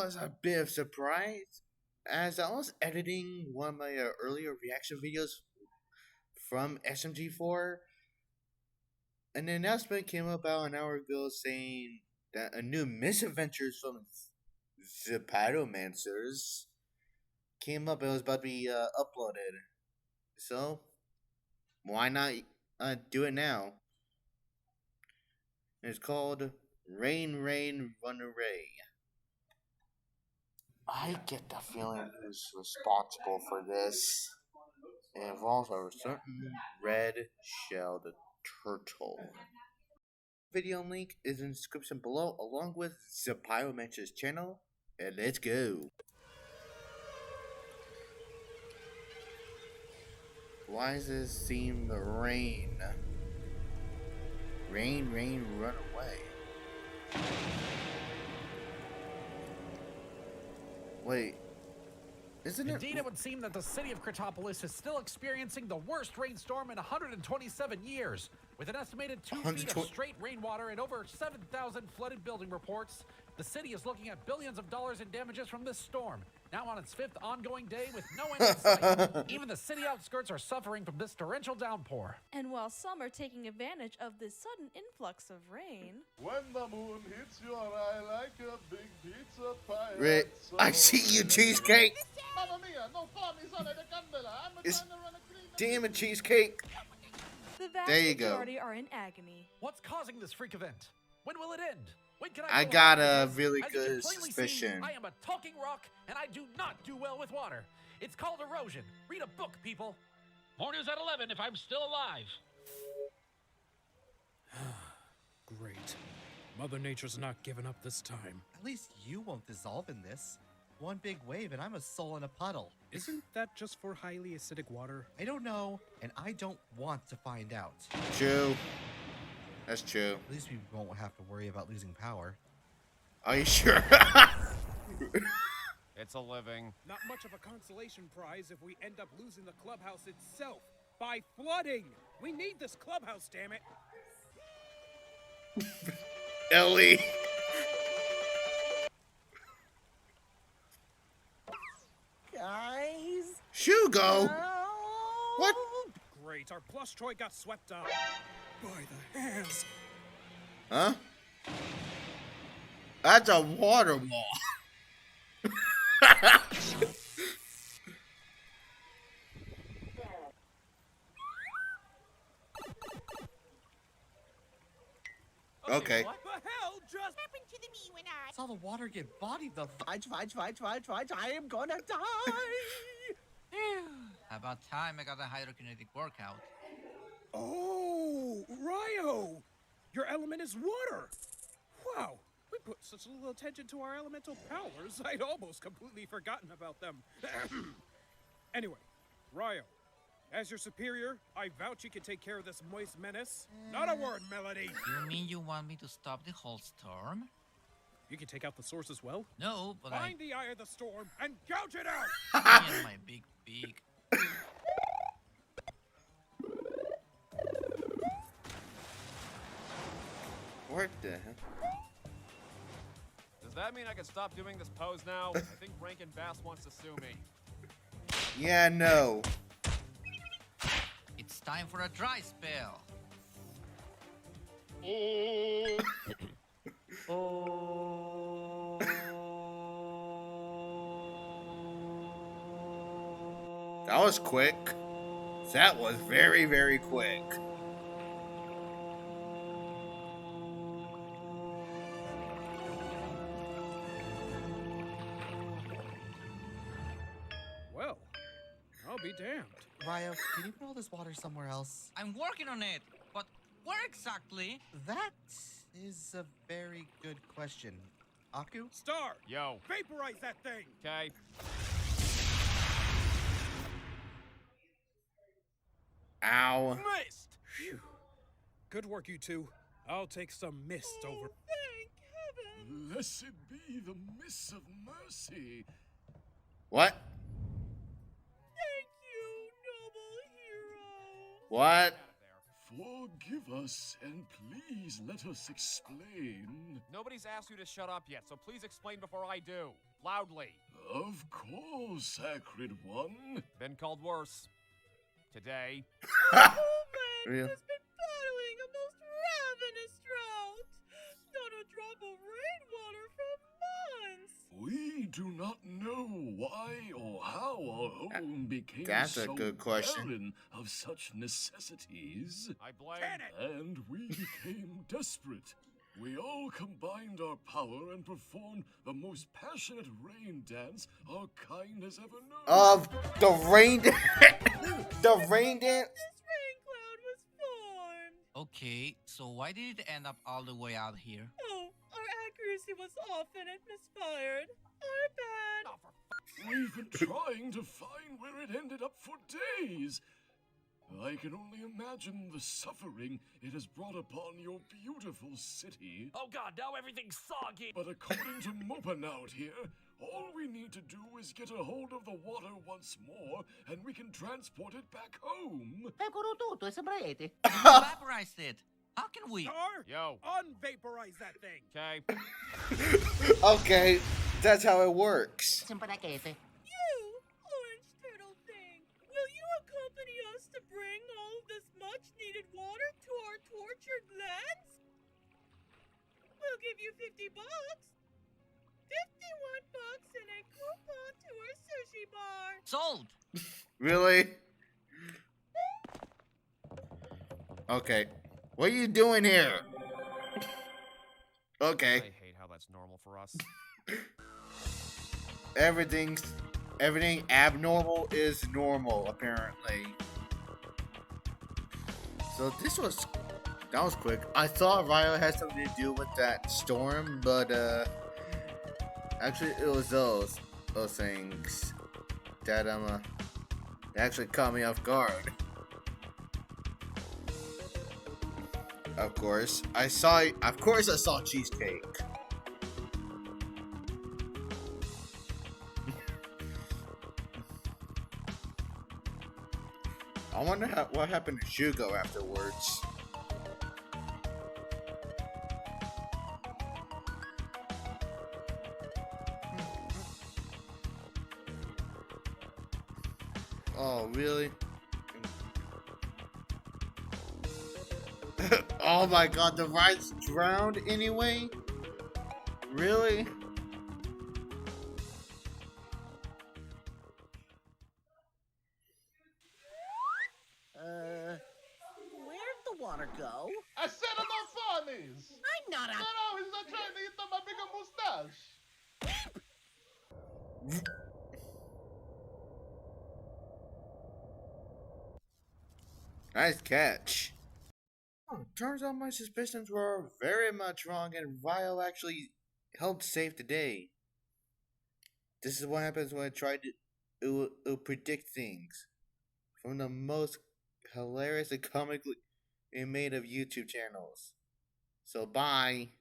was a bit of surprise as I was editing one of my earlier reaction videos from SMG4, and an announcement came about an hour ago saying that a new misadventures from the Pyromancers came up and was about to be uploaded. So, why not do it now? It's called Rain, Rain, Run Away. I get the feeling who's responsible for this. It involves a certain red-shelled turtle. Video link is in the description below, along with the Pyromancers channel. And let's go. Why does this seem to rain? Rain, rain, run away. Wait, isn't it? Indeed, it would seem that the city of Cretopolis is still experiencing the worst rainstorm in 127 years. With an estimated 2 feet of straight rainwater and over 7,000 flooded building reports, the city is looking at billions of dollars in damages from this storm, now on its 5th ongoing day with no end in sight. Even the city outskirts are suffering from this torrential downpour. And while some are taking advantage of this sudden influx of rain... When the moon hits your eye like a big pizza pie... Rick, I see you, cheesecake! Mamma mia, no parmesan at the candela. I'm trying to run a clean... Damn it, cheesecake! The vast There you go. majority are in agony. What's causing this freak event? When will it end? When can I go got home? a really As you can good plainly suspicion. See, I am a talking rock, and I do not do well with water. It's called erosion. Read a book, people. More news at 11 if I'm still alive. Great. Mother Nature's not giving up this time. At least you won't dissolve in this. One big wave and I'm a soul in a puddle. Isn't that just for highly acidic water? I don't know, and I don't want to find out. True. That's true. At least we won't have to worry about losing power. Are you sure? It's a living. Not much of a consolation prize if we end up losing the clubhouse itself by flooding. We need this clubhouse, damn it. Ellie. Guys? Shugo. What? Great, our plush toy got swept up. By the hands. Huh? That's a water wall. Okay. What the hell just happened to the me when I Saw the water get bodied. The fudge. I am gonna die. About time I got a hydrokinetic workout. Oh, Ryo! Your element is water! Wow, we put such little attention to our elemental powers, I'd almost completely forgotten about them. Anyway, Ryo, as your superior, I vouch you can take care of this moist menace. Not a word, Melody! You mean you want me to stop the whole storm? You can take out the source as well? No, but Find the eye of the storm and gouge it out! Me and my big beak. What the hell? Does that mean I can stop doing this pose now? I think Rankin Bass wants to sue me. Yeah, no. It's time for a dry spell. That was quick. That was very, very quick. Well, I'll be damned. Ryo, can you put all this water somewhere else? I'm working on it, but where exactly? That is a very good question. Aku? Star! Yo. Vaporize that thing! Okay. Ow. Missed! Phew. Good work, you two. I'll take some mist over. thank heaven. Blessed be the mist of mercy. What? Thank you, noble hero. What? Forgive us and please let us explain. Nobody's asked you to shut up yet, so please explain before I do. Loudly. Of course, Sacred One. Been called worse. Today. Real. Has been battling a most ravenous drought. Not a drop of rainwater for months. We do not know why or how our home became That's a so good question. barren of such necessities. I blame. And we became desperate. We all combined our power and performed the most passionate rain dance our kind has ever known. Of the rain, the rain dance. This rain cloud was formed. Okay, so why did it end up all the way out here? Oh, our accuracy was off and it misfired. Our bad. Oh, for We've been trying to find where it ended up for days. I can only imagine the suffering it has brought upon your beautiful city. Oh god, now everything's soggy! But according to Mopanaut here, all we need to do is get a hold of the water once more, and we can transport it back home. Vaporized it. How can we? Star, Yo. unvaporize that thing. Okay. Okay, that's how it works. You, orange turtle thing. Will you accompany us to bring all this much-needed water to our tortured lands? We'll give you $50. 51 bucks and a coupon to our sushi bar. Sold. Really? Okay. What are you doing here? Okay. I hate how that's normal for us. Everything abnormal is normal, apparently. So that was quick. I thought Ryo had something to do with that storm, but actually it was those things that that actually caught me off guard. Of course, I saw cheesecake. I wonder what happened to Shugo afterwards. Oh, really? Oh my god, the ride's drowned anyway? Really? Where'd the water go? I said enough funnies! I'm not a... No, he's not trying to eat my bigger mustache. Nice catch. Oh, turns out my suspicions were very much wrong and Ryo actually helped save the day. This is what happens when I try to it will predict things from the most hilarious and comically made of YouTube channels. So bye.